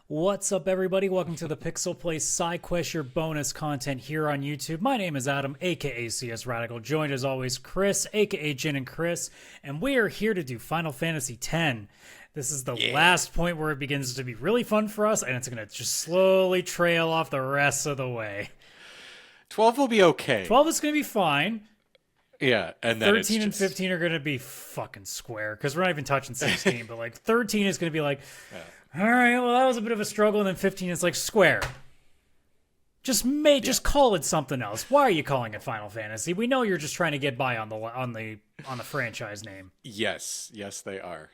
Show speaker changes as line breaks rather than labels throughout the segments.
What's up, everybody? Welcome to the PixelPlay Sidequest, your bonus content here on YouTube. My name is Adam, aka CS Radical, joined as always Chris, aka Jin and Chris, and we are here to do Final Fantasy X. This is the last point where it begins to be really fun for us, and it's going to just slowly trail off the rest of the way.
12 will be okay.
12 is going to be fine.
Yeah, and then
13 and 15 are going to be fucking square, because we're not even touching 16, but like 13 is going to be like... All right, well, that was a bit of a struggle, and then 15 is like square. Just call it something else. Why are you calling it Final Fantasy? We know you're just trying to get by on the franchise name.
Yes, they are.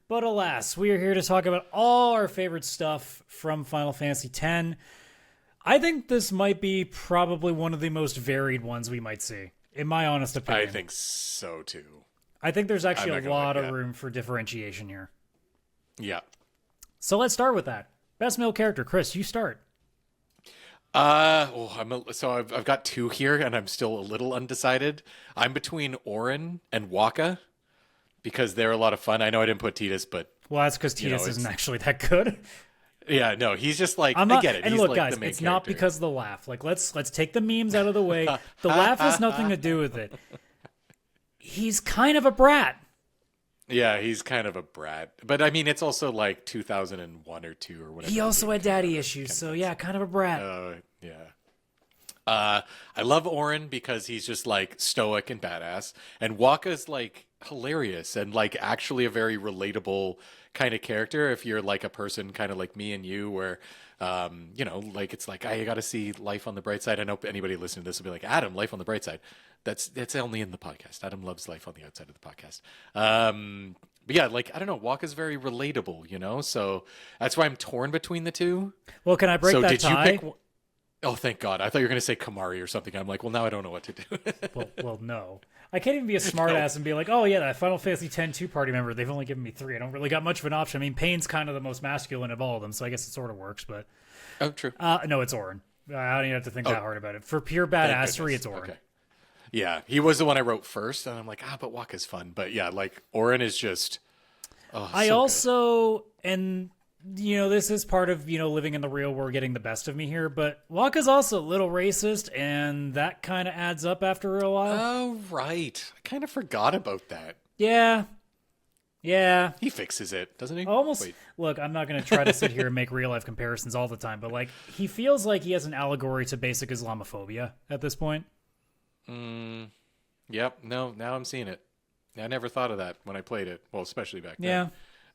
But alas, we are here to talk about all our favorite stuff from Final Fantasy X. I think this might be probably one of the most varied ones we might see, in my honest opinion.
I think so too.
I think there's actually a lot of room for differentiation here.
Yeah.
So let's start with that. Best male character, Chris, you start.
I've got two here, and I'm still a little undecided. I'm between Auron and Wakka because they're a lot of fun. I know I didn't put Tidus, but
that's because Tidus isn't actually that good.
Yeah, no, he's just like
I
get it.
And
he's
look,
like
guys,
the main
it's
character.
not because of the laugh. Like let's take the memes out of the way. The laugh has nothing to do with it. He's kind of a brat.
Yeah, he's kind of a brat. But I mean, it's also like 2001 or 2 or whatever.
He also had daddy issues, so yeah, kind of a brat.
Yeah. I love Auron because he's just like stoic and badass, and Wakka's like hilarious and like actually a very relatable kind of character if you're like a person kind of like me and you where like it's like I got to see life on the bright side. I know anybody listening to this will be like, Adam, life on the bright side. That's only in the podcast. Adam loves life on the outside of the podcast. But yeah, like I don't know, Wakka's very relatable, so that's why I'm torn between the two.
Well, can I break that tie?
You pick? Oh, thank God. I thought you were going to say Kamari or something. I'm like, well, now I don't know what to do.
well, no. I can't even be a smartass and be like, oh, yeah, that Final Fantasy X two-party member, they've only given me 3. I don't really got much of an option. I mean, Pain's kind of the most masculine of all of them, so I guess it sort of works, but...
Oh, true.
No, it's Auron. I don't even have to think that hard about it. For pure badassery, it's Auron.
Okay. Yeah, he was the one I wrote first, and I'm like, but Wakka's fun. But yeah, like, Auron is just... this is part of, living in the real world, getting the best of me here, but Wakka's also a little racist, and that kind of adds up after a while. Oh, right. I kind of forgot about that.
Yeah.
He fixes it, doesn't he?
Almost. Wait. Look, I'm not going to try to sit here and make real-life comparisons all the time, but, like, he feels like he has an allegory to basic Islamophobia at this point.
Yep. No, now I'm seeing it. I never thought of that when I played it. Well, especially back then.
Yeah.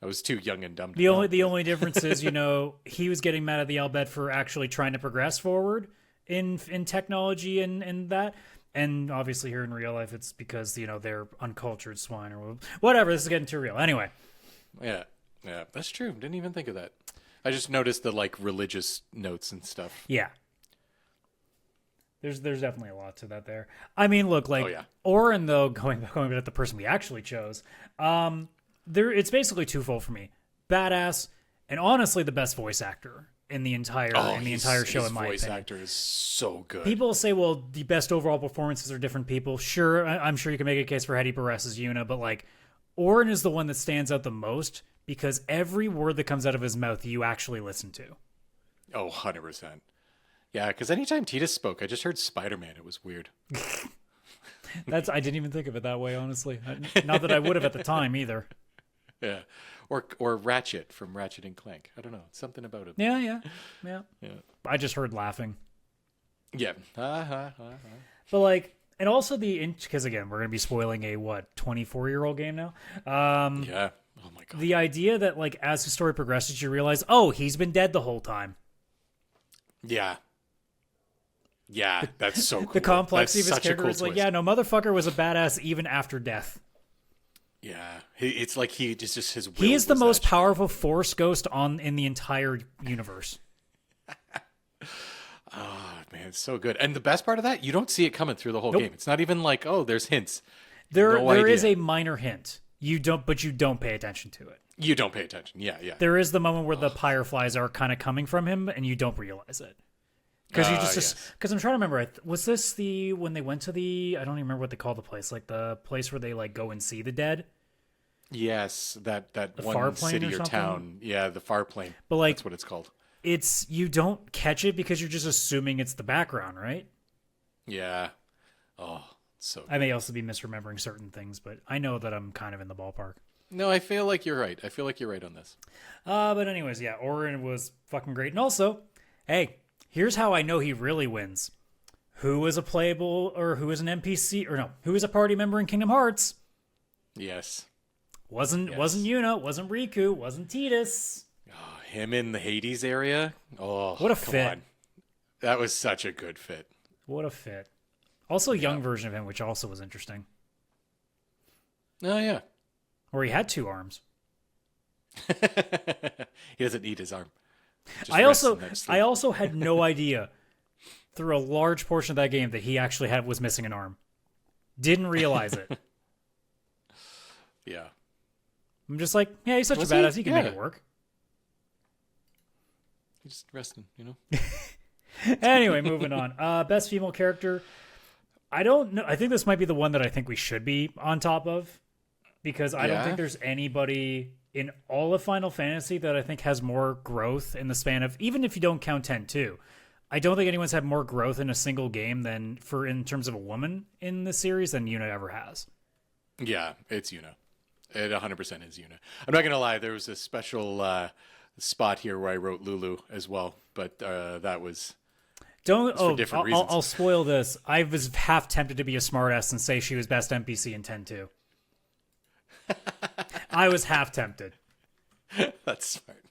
I was too young and dumb.
The only difference is, he was getting mad at the Albed for actually trying to progress forward in technology and that. And obviously here in real life, it's because, they're uncultured swine or whatever. This is getting too real. Anyway.
Yeah, that's true. Didn't even think of that. I just noticed the like religious notes and stuff.
Yeah. There's definitely a lot to that there. I mean, look, like Auron, though, going back to the person we actually chose, it's basically twofold for me. Badass, and honestly the best voice actor in the entire show, in my opinion. His voice actor
is so good.
People say, well, the best overall performances are different people. Sure, I'm sure you can make a case for Hedy Barres' Yuna, but like Auron is the one that stands out the most because every word that comes out of his mouth you actually listen to.
Oh, 100%. Yeah, because anytime Tidus spoke, I just heard Spider-Man. It was weird.
I didn't even think of it that way, honestly. Not that I would have at the time either.
Yeah, or Ratchet from Ratchet and Clank. I don't know, something about it.
Yeah. I just heard laughing.
Yeah.
But like, and also because again, we're gonna be spoiling a 24-year-old game now.
Yeah. Oh my God.
The idea that like as the story progresses, you realize, oh, he's been dead the whole time.
Yeah. Yeah, that's so cool.
The complexity of his character is like, yeah, no, motherfucker was a badass even after death.
Yeah, it's like he just his will.
He is the most powerful Force ghost in the entire universe.
Oh man, it's so good. And the best part of that, you don't see it coming through the whole game. It's not even like, oh, there's hints.
There is a minor hint. But you don't pay attention to it.
You don't pay attention. Yeah.
There is the moment where the Fireflies are kind of coming from him, and you don't realize it. Because because I'm trying to remember, was this when they went to I don't even remember what they call the place, like the place where they like go and see the dead.
Yes, that
The
one
far plane
city
or
or
something?
town. Yeah, the far plane.
But like
That's what it's called.
you don't catch it because you're just assuming it's the background, right?
Yeah. Oh, so
I may also be misremembering certain things, but I know that I'm kind of in the ballpark.
no, I feel like you're right. I feel like you're right on this.
But anyways, yeah, Orin was fucking great. And also, hey, here's how I know he really wins. Who is a playable, or who is an NPC, or no, who is a party member in Kingdom Hearts?
Yes.
Wasn't Yuna, wasn't Riku, wasn't Tidus.
Oh, him in the Hades area. Oh,
What a
come
fit.
on. That was such a good fit.
What a fit. Also, a young version of him, which also was interesting,
Oh yeah.
where he had 2 arms.
He doesn't need his arm. Just
I
rests
also
in that sleep.
I also had no idea through a large portion of that game that he actually was missing an arm. Didn't realize it.
Yeah.
I'm just like, yeah, he's such
Was
a
he?
badass. He can make
Yeah.
it work.
He's just resting, you know?
Anyway, moving on. Best female character. I don't know. I think this might be the one that I think we should be on top of, because I don't
Yeah.
think there's anybody in all of Final Fantasy that I think has more growth in the span of, even if you don't count 10-2. I don't think anyone's had more growth in a single game than in terms of a woman in the series than Yuna ever has.
Yeah, it's Yuna. It 100% is Yuna. I'm not going to lie. There was a special spot here where I wrote Lulu as well, but that was...
Don't.
for
Oh,
different reasons.
I'll spoil this. I was half tempted to be a smartass and say she was best NPC in 10-2. I was half tempted.
That's smart.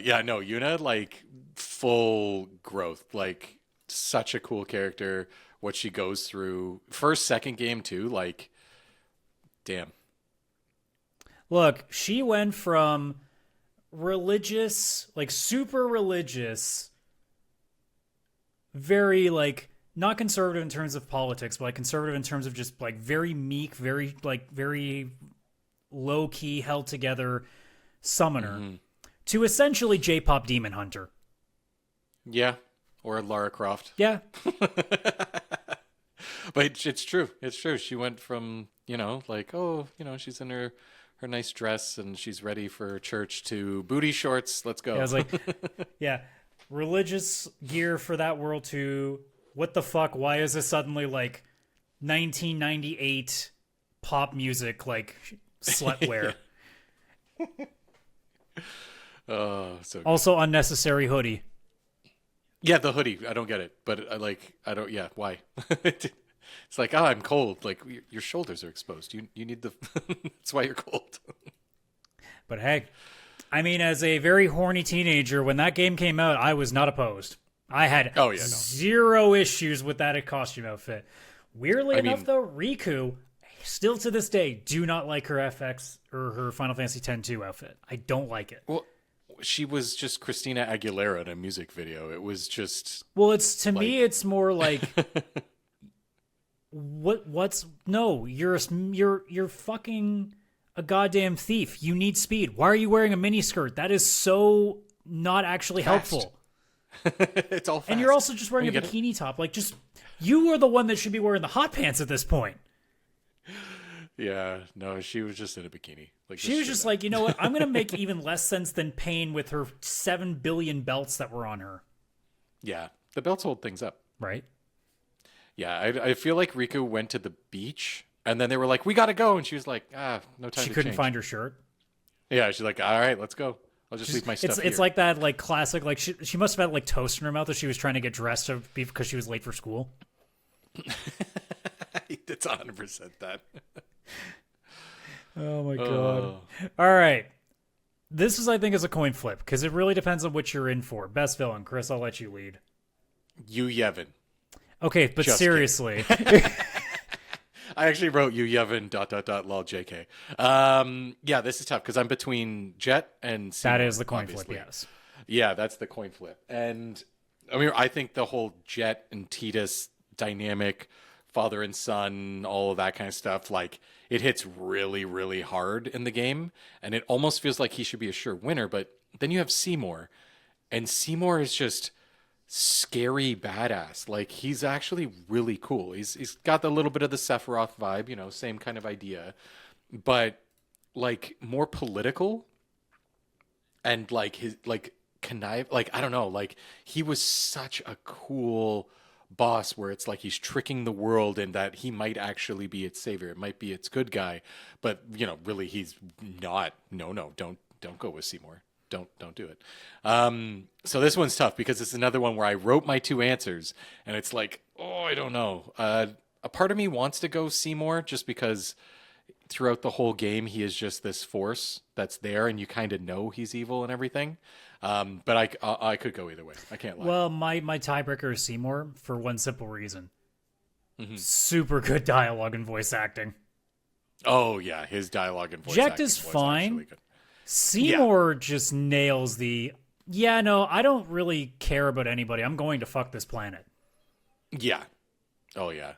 Yeah, no, Yuna, like, full growth. Like, such a cool character. What she goes through. First, second game, too. Like, damn.
Look, she went from religious, like super religious, very like not conservative in terms of politics, but like conservative in terms of just like very meek, very low key, held together summoner to essentially J-pop demon hunter.
Yeah. Or Lara Croft.
Yeah.
But it's true. It's true. She went from, you know, like, oh, you know, she's in her nice dress and she's ready for church to booty shorts. Let's go.
I was like, yeah, religious gear for that world to what the fuck? Why is this suddenly like 1998 pop music, like slutwear?
Oh, so good.
Also unnecessary hoodie.
Yeah, the hoodie. I don't get it, but I don't. Yeah, why? It's like, oh, I'm cold. Like your shoulders are exposed. You need the. That's why you're cold.
But hey, I mean, as a very horny teenager, when that game came out, I was not opposed. I had
Oh, yeah, no.
zero issues with that costume outfit. Weirdly
I
enough,
mean-
though, Riku, still to this day, do not like her FX or her Final Fantasy X-2 outfit. I don't like it.
Well, she was just Christina Aguilera in a music video. It was just.
Well, it's to me,
Like-
it's more like what's no, you're fucking a goddamn thief. You need speed. Why are you wearing a mini skirt? That is so not actually
Fast.
helpful.
It's all fast.
And you're also just wearing a
You get it?
bikini top. Like, just you are the one that should be wearing the hot pants at this point.
Yeah, no, she was just in a bikini. Like
She was just like, you know what? I'm gonna make even less sense than Pain with her 7 billion belts that were on her.
yeah, the belts hold things up.
Right?
Yeah, I feel like Riku went to the beach, and then they were like, "We gotta go," and she was like, no time."
She
to
couldn't
change."
find her shirt.
Yeah, she's like, "All right, let's go. I'll just leave my stuff
It's
here."
like that like classic like she must have had like toast in her mouth as she was trying to get dressed because she was late for school.
It's 100% that.
Oh my
Oh.
All right. This is, I think, is a coin flip because it really depends on what you're in for. Best villain, Chris, I'll let you lead.
Yu Yevon.
Okay, but
Just
seriously.
I actually wrote Yu Yevon ... lol JK. Yeah, this is tough because I'm between Jet and Seymour,
That is the coin
obviously.
flip, yes.
Yeah, that's the coin flip. And I mean, I think the whole Jet and Tidus dynamic, father and son, all of that kind of stuff, like it hits really, really hard in the game. And it almost feels like he should be a sure winner. But then you have Seymour, and Seymour is just scary badass. Like he's actually really cool. He's got a little bit of the Sephiroth vibe, you know, same kind of idea. but like more political and like his like connive, like I don't know, like he was such a cool boss where it's like he's tricking the world and that he might actually be its savior. It might be its good guy, but really he's not. No, don't go with Seymour. Don't do it. So this one's tough because it's another one where I wrote my two answers and it's like, oh, I don't know. A part of me wants to go Seymour just because throughout the whole game he is just this force that's there and you kind of know he's evil and everything. But I could go either way. I can't lie.
Well, my tiebreaker is Seymour for one simple reason. Super good dialogue and voice acting.
Oh yeah, his dialogue and voice
Jecht
acting
is
was
fine.
actually good.
Seymour just nails the, no, I don't really care about anybody. I'm going to fuck this planet.
Yeah. Oh yeah.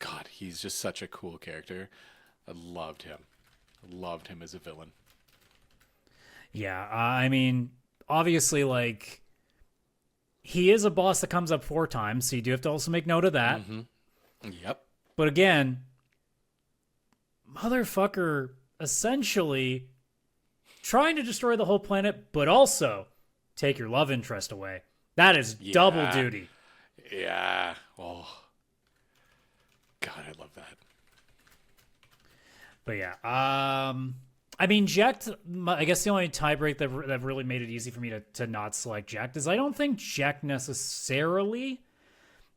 God, he's just such a cool character. I loved him. Loved him as a villain.
Yeah, I mean, obviously, like, he is a boss that comes up 4 times, so you do have to also make note of that.
Yep.
But again, motherfucker essentially trying to destroy the whole planet, but also take your love interest away. That is double duty.
Yeah. Oh. God, I love that.
But yeah, I mean, Jecht, I guess the only tiebreak that really made it easy for me to not select Jecht is I don't think Jecht necessarily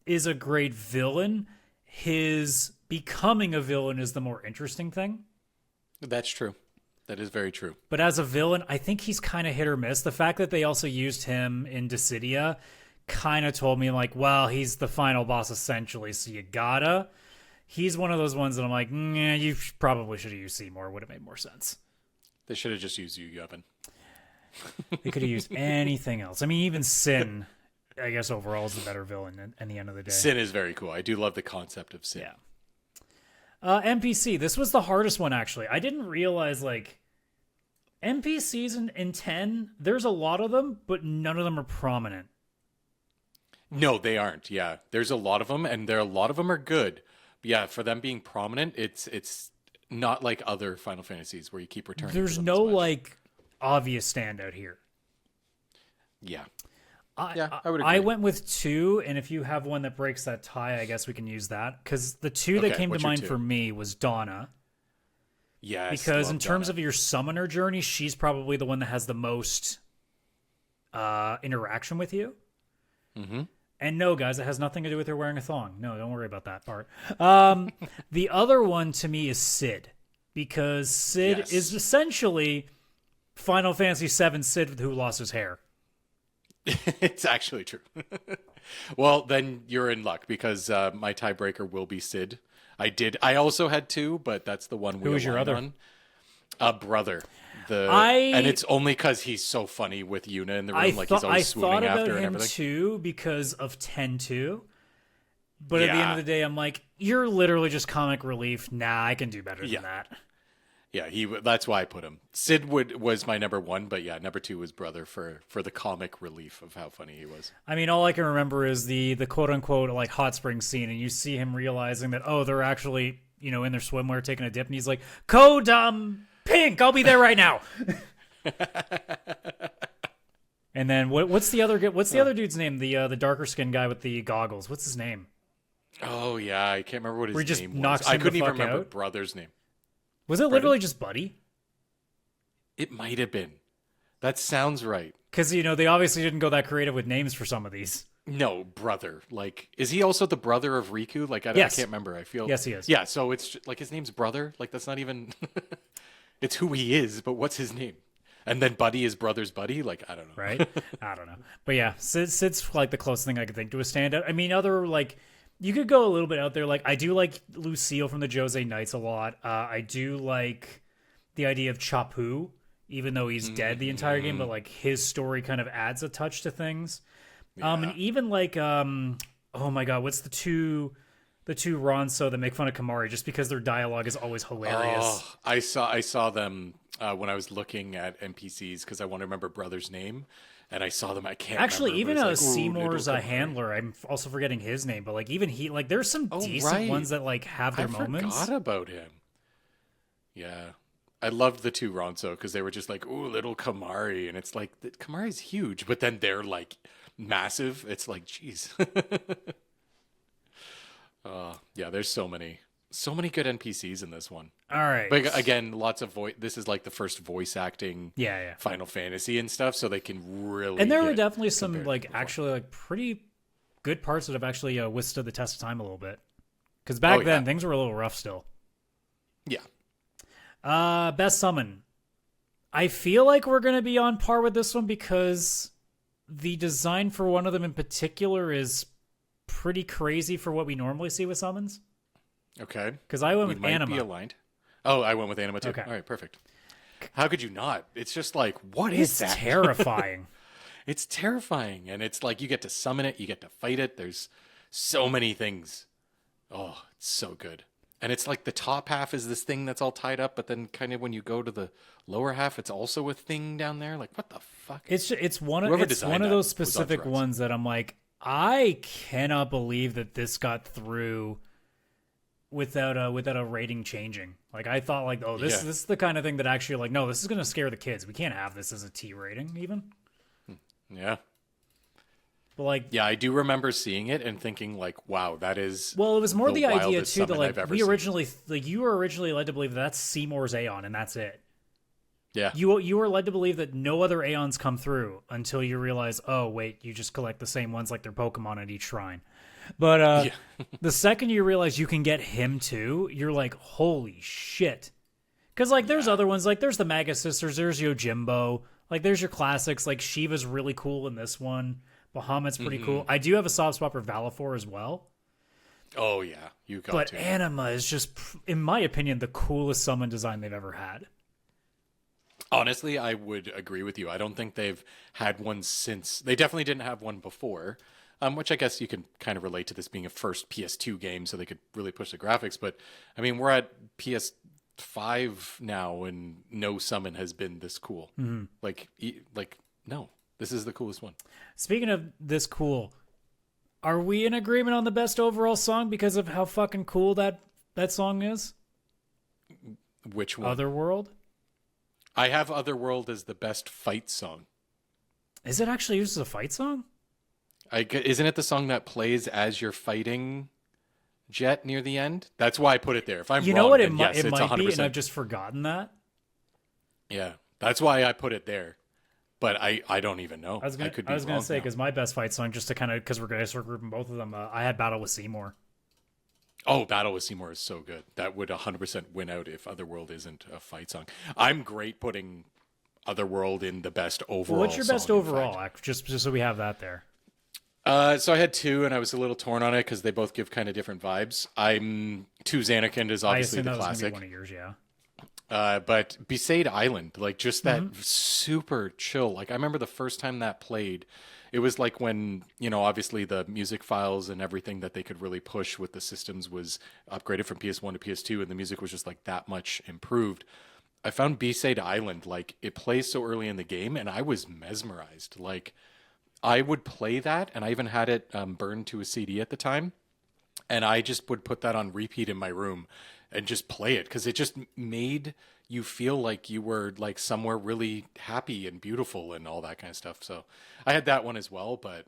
is a great villain. His becoming a villain is the more interesting thing.
That's true. That is very true.
But as a villain, I think he's kind of hit or miss. The fact that they also used him in Dissidia kind of told me, like, well, he's the final boss essentially, so you gotta. He's one of those ones that I'm like, you probably should have used Seymour. Would have made more sense.
They should have just used you, Yevon.
They could have used anything else. I mean, even Sin, I guess, overall is the better villain in the end of the day.
Sin is very cool. I do love the concept of Sin.
Yeah. NPC. This was the hardest one, actually. I didn't realize, like, NPCs in 10, there's a lot of them, but none of them are prominent.
No, they aren't. Yeah. There's a lot of them, and a lot of them are good. But yeah, for them being prominent, it's not like other Final Fantasies where you keep returning.
There's no, like, obvious standout here.
Yeah.
I
would agree.
I went with 2, and if you have one that breaks that tie, I guess we can use that. Because the 2 that came to mind for me was Donna.
Yes.
Because in terms of your summoner journey, she's probably the one that has the most interaction with you. Mm-hmm. And no, guys, it has nothing to do with her wearing a thong. No, don't worry about that part. The other one to me is Sid. Because Sid is essentially Final Fantasy VII Sid who lost his hair.
It's actually true. Well, then you're in luck because my tiebreaker will be Sid. I also had 2, but that's the one we
Who was your other
one? Brother. And it's only because he's so funny with Yuna in the room, he's always swooning after and everything. I thought about him
too because of 10-2. But at the end of the day, I'm like, you're literally just comic relief. Nah, I can do better than that.
Yeah, that's why I put him. Sid was my number 1, but yeah, number 2 was Brother for the comic relief of how funny he was.
I mean, all I can remember is the quote unquote like hot spring scene, and you see him realizing that they're actually in their swimwear taking a dip, and he's like, "Code pink, I'll be there right now." And then what's the other dude's name? The darker skinned guy with the goggles. What's his name?
Oh yeah, I can't remember what his name was.
I
couldn't even remember Brother's name.
Was it literally just Buddy?
It might have been. That sounds right.
Because, they obviously didn't go that creative with names for some of these.
No, Brother. Like, is he also the brother of Riku? Like, I can't remember. I feel.
Yes, he is.
Yeah, so it's like his name's Brother. Like, that's not even. It's who he is, but what's his name? And then Buddy is Brother's buddy? Like, I don't know.
Right? I don't know. But yeah, Sid's like the closest thing I could think to a standout. I mean, other, like. You could go a little bit out there. Like, I do like Lucille from the Jose Knights a lot. I do like the idea of Chapu, even though he's dead the entire game, but like his story kind of adds a touch to things. Yeah. And even like, oh my God, what's the two Ronso that make fun of Kamari just because their dialogue is always hilarious.
Oh, I saw them when I was looking at NPCs because I want to remember Brother's name. And I saw them. I can't
actually
remember.
Even Seymour's handler. I'm also forgetting his name, but like even he, like there's some decent ones that like have their moments.
I forgot about him. Yeah, I loved the two Ronso because they were just like, ooh, little Kamari. And it's like, Kamari's huge, but then they're like massive. It's like, geez. Yeah, there's so many good NPCs in this one.
All right.
But again, lots of voice. This is like the first voice acting
Yeah.
Final Fantasy and stuff. So they can really.
And there were definitely some like actually like pretty good parts that have actually withstood the test of time a little bit. Because back then things were a little rough still.
Yeah.
Best summon. I feel like we're going to be on par with this one because the design for one of them in particular is pretty crazy for what we normally see with summons.
Okay.
Because I went with
might
Anima.
Be aligned. Oh, I went with Anima too.
Okay.
All right, perfect. How could you not? It's just like, what is that?
It's terrifying.
It's terrifying. And it's like you get to summon it, you get to fight it. There's so many things. Oh, it's so good. And it's like the top half is this thing that's all tied up, but then kind of when you go to the lower half, it's also a thing down there. Like, what the fuck?
It's one of those specific ones that I'm like, I cannot believe that this got through without a rating changing. Like I thought, like, oh, this is the kind of thing that actually, like, no, this is gonna scare the kids. We can't have this as a T rating, even.
Yeah.
But like,
yeah, I do remember seeing it and thinking, like, wow, that is.
Well, it was more the idea too that like
you
were originally led to believe that's Seymour's Aeon and that's it.
Yeah.
You were led to believe that no other Aeons come through until you realize, oh wait, you just collect the same ones like their Pokemon at each shrine. But the second you realize you can get him too, you're like, holy shit. Because like there's other ones, like there's the Magus Sisters, there's Yojimbo, like there's your classics, like Shiva's really cool in this one. Bahamut's pretty cool. I do have a soft spot for Valifor as well.
Oh yeah, you got
But
to.
Anima is just, in my opinion, the coolest summon design they've ever had.
Honestly, I would agree with you. I don't think they've had one since. They definitely didn't have one before, which I guess you can kind of relate to this being a first PS2 game, so they could really push the graphics. But I mean, we're at PS5 now, and no summon has been this cool. Mm-hmm. Like no, this is the coolest one. Speaking
of this cool, are we in agreement on the best overall song because of how fucking cool that song is?
Which one?
Otherworld?
I have Otherworld as the best fight song.
Is it actually used as a fight song?
Isn't it the song that plays as you're fighting Jet near the end? That's why I put it there. If I'm wrong,
know what?
It might be,
and I've just forgotten that.
Yeah, that's why I put it there. But I don't even know.
I was going to say, because my best fight song, just to kind of, because we're going to start grouping both of them, I had Battle with Seymour.
Oh, Battle with Seymour is so good. That would 100% win out if Otherworld isn't a fight song. I'm great putting Otherworld in the best overall.
What's your best overall? Just so we have that there.
So I had two, and I was a little torn on it because they both give kind of different vibes. Two Zanarkand is obviously the classic. I assume that was going to be one of yours, yeah. But Besaid Island, like just that super chill. Like I remember the first time that played, it was like when, obviously the music files and everything that they could really push with the systems was upgraded from PS1 to PS2, and the music was just like that much improved. I found Besaid Island, like it plays so early in the game, and I was mesmerized. Like I would play that, and I even had it burned to a CD at the time, and I just would put that on repeat in my room and just play it because it just made you feel like you were like somewhere really happy and beautiful and all that kind of stuff. So I had that one as well, but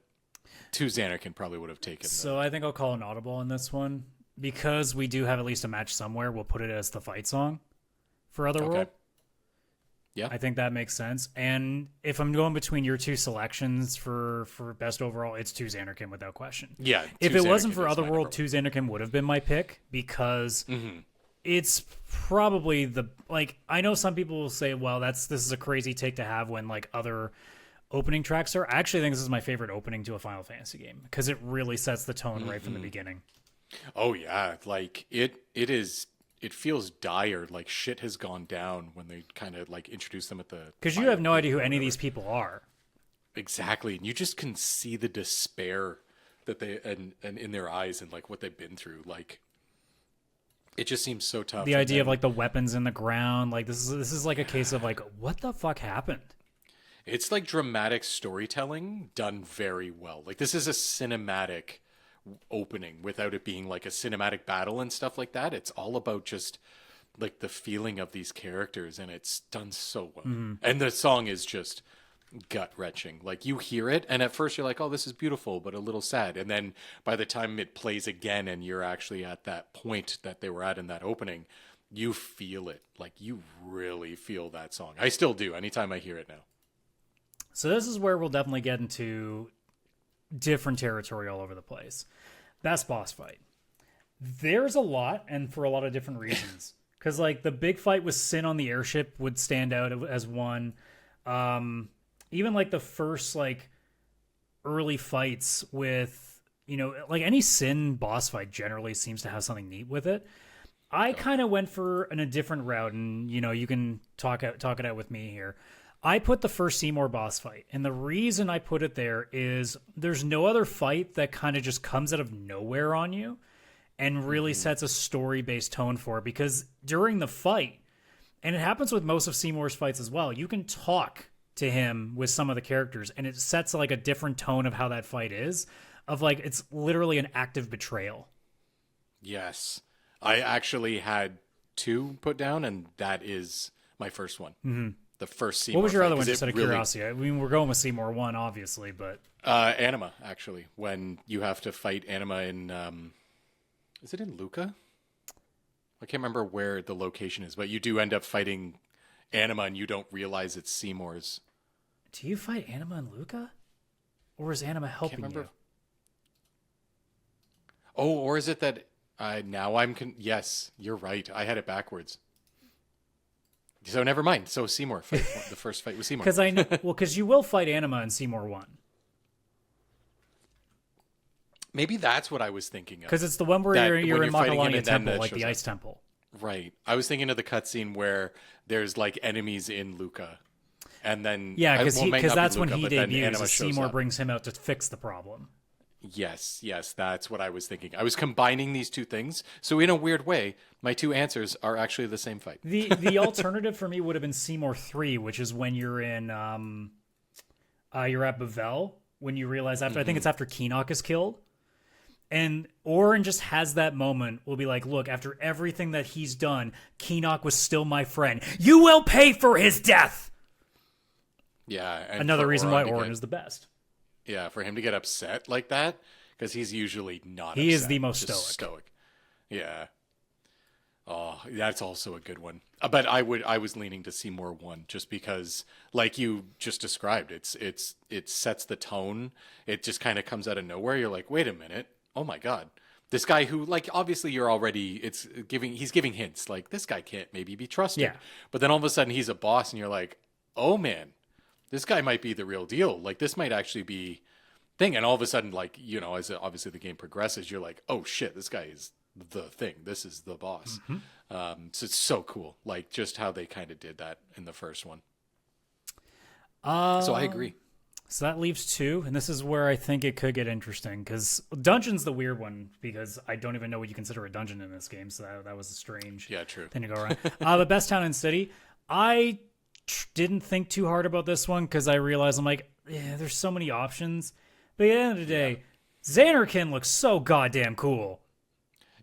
two Zanarkand probably would have taken.
So I think I'll call an audible on this one because we do have at least a match somewhere. We'll put it as the fight song for Otherworld. Okay.
Yeah,
I think that makes sense. And if I'm going between your two selections for best overall, it's two Zanarkand without question.
Yeah.
If it wasn't for Otherworld, two Zanarkand would have been my pick because it's probably I know some people will say, well, this is a crazy take to have when like other opening tracks are. I actually think this is my favorite opening to a Final Fantasy game because it really sets the tone right from the beginning.
Oh yeah, like it feels dire, like shit has gone down when they kind of like introduce them at the.
Because you have no idea who any of these people are.
Exactly, and you just can see the despair that they and in their eyes and like what they've been through. Like, it just seems so tough.
The idea of like the weapons in the ground, like this is like a case of like what the fuck happened.
It's like dramatic storytelling done very well. Like this is a cinematic opening without it being like a cinematic battle and stuff like that. It's all about just like the feeling of these characters, and it's done so well. And the song is just gut wrenching. Like you hear it, and at first you're like, "Oh, this is beautiful," but a little sad. And then by the time it plays again, and you're actually at that point that they were at in that opening, you feel it. Like you really feel that song. I still do anytime I hear it now.
So this is where we'll definitely get into different territory all over the place. Best boss fight. There's a lot, and for a lot of different reasons. Because like the big fight with Sin on the airship would stand out as one. Even like the first like early fights with, you know, like any Sin boss fight generally seems to have something neat with it. I kind of went for a different route, and you know, you can talk it out with me here. I put the first Seymour boss fight, and the reason I put it there is there's no other fight that kind of just comes out of nowhere on you and really sets a story-based tone for it, because during the fight, and it happens with most of Seymour's fights as well, you can talk to him with some of the characters, and it sets like a different tone of how that fight is, of like it's literally an active betrayal.
Yes. I actually had 2 put down, and that is my first one. The first Seymour.
What was your
fight,
other one,
'cause
just
it
out of
really-
curiosity? I mean, we're going with Seymour 1, obviously, but...
Anima, actually. When you have to fight Anima in... is it in Luca? I can't remember where the location is, but you do end up fighting Anima, and you don't realize it's Seymour's.
Do you fight Anima and Luca? Or is Anima helping you?
Oh, or is it that... now I'm... yes, you're right. I had it backwards. So never mind. So Seymour fight, the first fight was Seymour.
Because I know, well, because you will fight Anima in Seymour 1.
Maybe that's what I was thinking of.
Because it's the one where you're in Makalanya Temple, like the Ice Temple.
Right. I was thinking of the cutscene where there's like enemies in Luca, and then
because that's when he debuts.
Anima
Seymour brings him out to fix the problem.
Yes, that's what I was thinking. I was combining these two things. So in a weird way, my 2 answers are actually the same fight.
The alternative for me would have been Seymour 3, which is when you're in you're at Bavel, when you realize after I think it's after Keenock is killed. And Orin just has that moment. Will be like, look, after everything that he's done, Keenock was still my friend. You will pay for his death.
Yeah. And
another reason why Orin is the best.
Yeah, for him to get upset like that, because he's usually not
He
upset,
is the most
stoic. Yeah. Oh, that's also a good one. But I was leaning to Seymour 1 just because, like you just described, it sets the tone. It just kind of comes out of nowhere. You're like, wait a minute. Oh my God. This guy who, like, obviously you're already, he's giving hints. Like, this guy can't maybe be trusted.
Yeah.
But then all of a sudden he's a boss and you're like, oh man, this guy might be the real deal. Like, this might actually be thing. And all of a sudden, like, you know, as obviously the game progresses, you're like, oh shit, this guy is the thing. This is the boss. So it's so cool. Like, just how they kind of did that in the first one. So I agree.
So that leaves 2, and this is where I think it could get interesting, because Dungeon's the weird one, because I don't even know what you consider a dungeon in this game, so that was a strange thing to go around. But Best Town and City, I didn't think too hard about this one, because I realized, I'm like, yeah, there's so many options. But at the end of the day, Xanarkin looks so goddamn cool.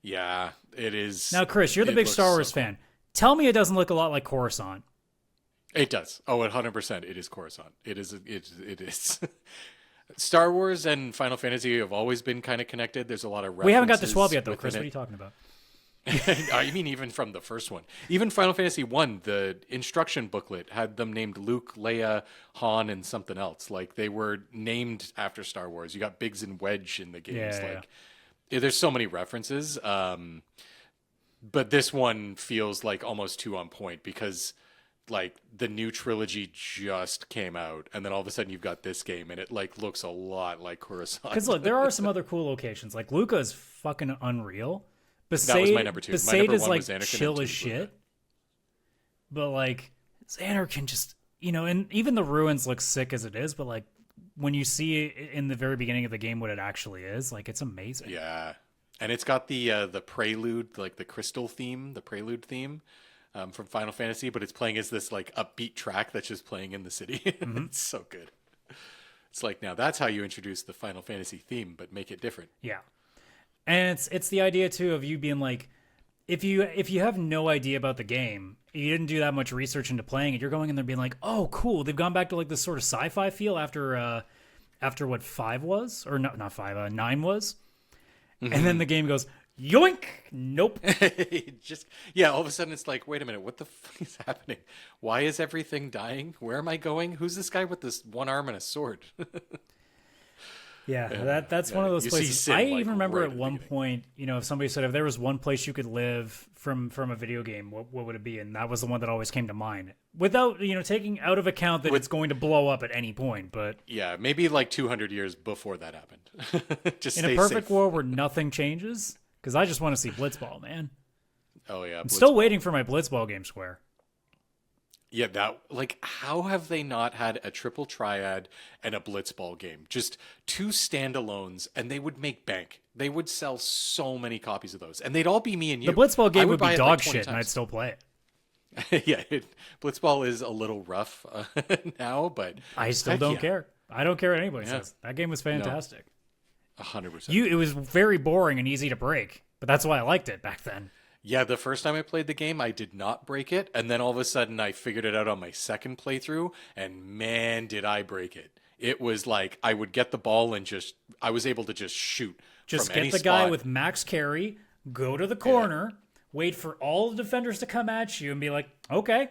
Yeah, it is.
Now, Chris, you're the big Star Wars fan. Tell me it doesn't look a lot like Coruscant.
It does. Oh, 100%. It is Coruscant. It is. Star Wars and Final Fantasy have always been kind of connected. There's a lot of references.
We haven't got to 12 yet, though, Chris. What are you talking about?
I mean, even from the first one. Even Final Fantasy 1, the instruction booklet had them named Luke, Leia, Han, and something else. Like, they were named after Star Wars. You got Biggs and Wedge in the games. There's so many references. But this one feels like almost too on point, because like the new trilogy just came out, and then all of a sudden you've got this game, and it like looks a lot like Coruscant.
Because look, there are some other cool locations. Like Luca is fucking unreal.
That was my number 2.
Besaid
my number
is
1
like
was Anakin,
chill as shit. But like Xanarkin just, you know, and even the ruins look sick as it is, but like when you see it in the very beginning of the game what it actually is, like it's amazing.
Yeah. And it's got the prelude, like the crystal theme, the prelude theme from Final Fantasy, but it's playing as this like upbeat track that's just playing in the city. It's so good. It's like, now that's how you introduce the Final Fantasy theme, but make it different.
Yeah. And it's the idea too of you being like, if you have no idea about the game, you didn't do that much research into playing it, you're going in there being like, oh, cool, they've gone back to like this sort of sci-fi feel after what 5 was, or not 5, 9 was, and then the game goes yoink, nope.
All of a sudden it's like, wait a minute, what the fuck is happening? Why is everything dying? Where am I going? Who's this guy with this one arm and a sword?
That's one of those places.
Sin,
I
like,
even remember
right
at one point, if somebody said if there was one place you could live from a video game, what would it be? And that was the one that always came to mind. Without taking out of account that it's going to blow up at any point, but
yeah, maybe like 200 years before that happened. Just
in
stay
a perfect
safe.
world where nothing changes, because I just want to see Blitzball, man.
Oh yeah,
I'm still waiting for my Blitzball game, Square.
Yeah, that, like, how have they not had a triple triad and a Blitzball game? Just 2 standalones, and they would make bank. They would sell so many copies of those, and they'd all be me and you.
The Blitzball game would
buy
be
it
dog
like 20
shit, and I'd
times.
still play it.
Yeah, Blitzball is a little rough now, but
I still
heck
don't
yeah.
care. I don't care what anybody
Yeah.
says. That game was fantastic.
100%.
It was very boring and easy to break, but that's why I liked it back then.
Yeah, the first time I played the game, I did not break it, and then all of a sudden I figured it out on my second playthrough, and man, did I break it. It was like I would get the ball and I was able to just shoot
Just
from
get
any
the guy
spot.
with max carry, go to the corner, wait for all the defenders to come at you, and be like, okay,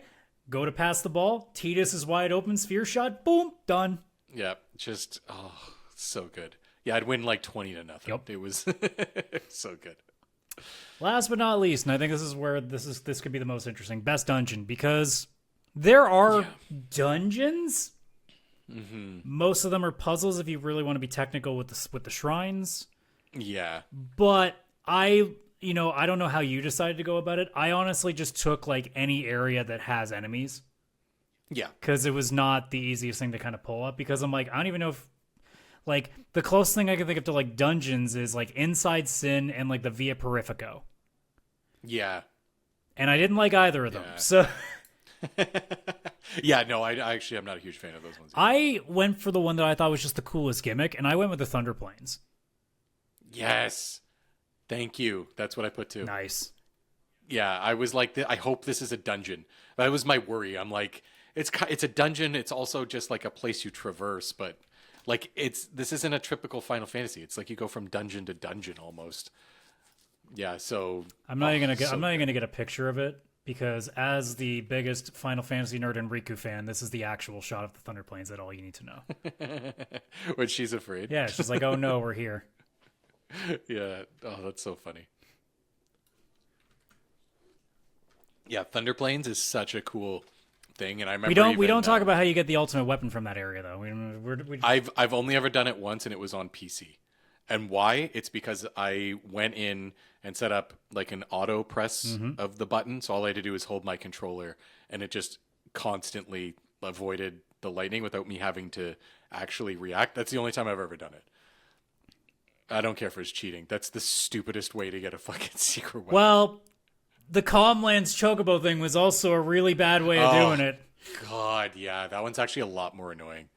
go to pass the ball. Titus is wide open, sphere shot, boom, done.
Yeah, so good. Yeah, I'd win like 20-0.
Yep.
It was so good.
Last but not least, and I think this is where this could be the most interesting, best dungeon, because there are dungeons. Mm-hmm. Most of them are puzzles if you really want to be technical with the shrines.
Yeah.
But I don't know how you decided to go about it. I honestly just took like any area that has enemies.
Yeah.
Because it was not the easiest thing to kind of pull up, because I'm like, I don't even know if, like, the closest thing I can think of to like dungeons is like Inside Sin and like the Via Purifico.
Yeah.
And I didn't like either of them.
Yeah.
So
Yeah, no, I'm not a huge fan of those ones.
I went for the one that I thought was just the coolest gimmick, and I went with the Thunder Plains.
Yes. Thank you. That's what I put too.
Nice.
Yeah, I was like, I hope this is a dungeon. That was my worry. I'm like, it's a dungeon. It's also just like a place you traverse, but like this isn't a typical Final Fantasy. It's like you go from dungeon to dungeon almost. Yeah, so
I'm not even gonna get a picture of it, because as the biggest Final Fantasy nerd and Riku fan, this is the actual shot of the Thunder Plains. That's all you need to know.
when she's afraid.
Yeah, she's like, oh no, we're here.
Yeah. Oh, that's so funny. Yeah, Thunder Plains is such a cool thing, and I remember
We don't talk about how you get the ultimate weapon from that area, though.
I've only ever done it once, and it was on PC. And why? It's because I went in and set up like an auto press of the button, so all I had to do is hold my controller, and it just constantly avoided the lightning without me having to actually react. That's the only time I've ever done it. I don't care if it's cheating. That's the stupidest way to get a fucking secret weapon.
Well, the Calmlands Chocobo thing was also a really bad way of doing it.
God, yeah, that one's actually a lot more annoying.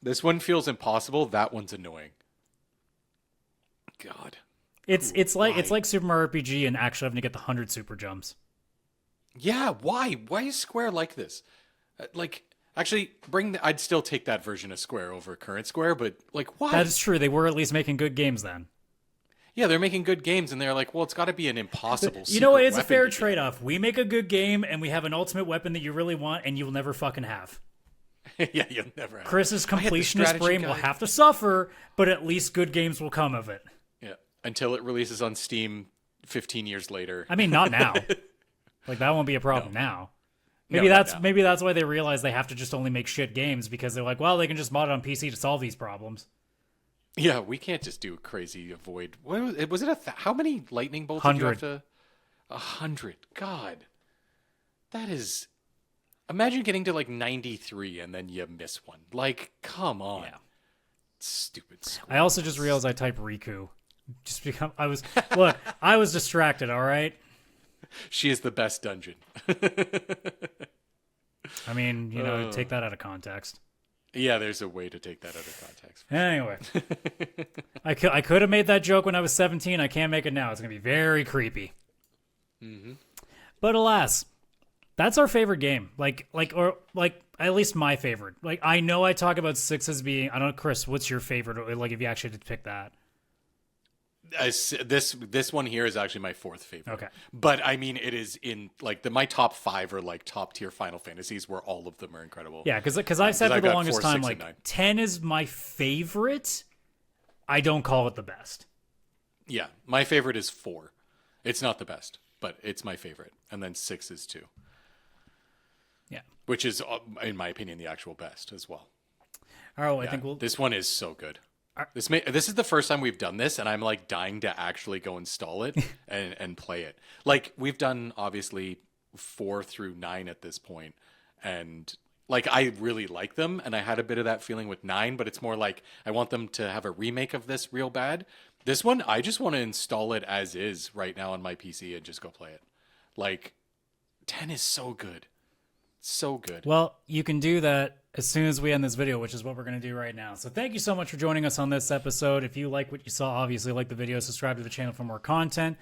This one feels impossible. That one's annoying. God.
It's like Super Mario RPG and actually having to get the 100 super jumps.
Yeah, why? Why is Square like this? Actually, I'd still take that version of Square over current Square, but like, why?
That is true. They were at least making good games then.
Yeah, they're making good games, and they're like, well, it's got to be an impossible.
You know what? It's a
weapon
fair
to get.
trade-off. We make a good game, and we have an ultimate weapon that you really want, and you'll never fucking have.
Yeah, you'll never have.
Chris's
I had the
completionist
strategy
brain will
guide.
have to suffer, but at least good games will come of it.
Yeah, until it releases on Steam 15 years later.
I mean, not now. Like, that won't be a problem now.
No, not now.
Maybe that's why they realize they have to just only make shit games, because they're like, well, they can just mod it on PC to solve these problems.
Yeah, we can't just do a crazy avoid. What was it? How many lightning bolts did you have
100.
to? 100. God, that is. Imagine getting to like 93 and then you miss one. Like, come on.
Yeah.
Stupid.
I also just realized I typed Riku. Just because I was distracted, all right?
She is the best dungeon.
I mean, take that out of context.
Yeah, there's a way to take that out of context.
Anyway, I could have made that joke when I was 17. I can't make it now. It's going to be very creepy. But alas, that's our favorite game. Like at least my favorite. Like, I know I talk about 6 as being, I don't know, Chris, what's your favorite? Like, if you actually did pick that.
This one here is actually my 4th favorite.
Okay.
But I mean, it is in like my top 5 are like top tier Final Fantasies, where all of them are incredible.
Yeah, because I've said for
I've
the
got
longest
4,
time,
6,
like,
and 9.
10 is my favorite. I don't call it the best.
Yeah, my favorite is 4. It's not the best, but it's my favorite. And then 6 is 2.
Yeah.
Which is, in my opinion, the actual best as well.
All right, well, I think
this one is so good. This is the first time we've done this, and I'm like dying to actually go install it and play it. Like, we've done obviously 4 through 9 at this point, and like, I really like them, and I had a bit of that feeling with 9, but it's more like I want them to have a remake of this real bad. This one, I just want to install it as is right now on my PC and just go play it. Like, 10 is so good. So good.
Well, you can do that as soon as we end this video, which is what we're going to do right now. So thank you so much for joining us on this episode. If you like what you saw, obviously like the video, subscribe to the channel for more content.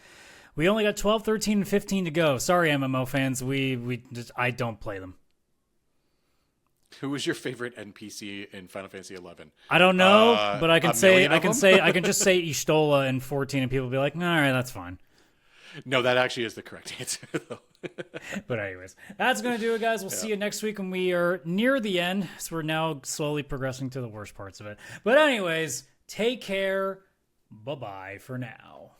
We only got 12, 13, and 15 to go. Sorry, MMO fans. I don't play them.
Who was your favorite NPC in Final Fantasy 11?
I don't know, but I can just say Ishtola in 14, and people will be like, all right, that's fine.
No, that actually is the correct answer, though.
But anyways, that's going to do it, guys. We'll see you next week when we are near the end. So we're now slowly progressing to the worst parts of it. But anyways, take care. Bye-bye for now.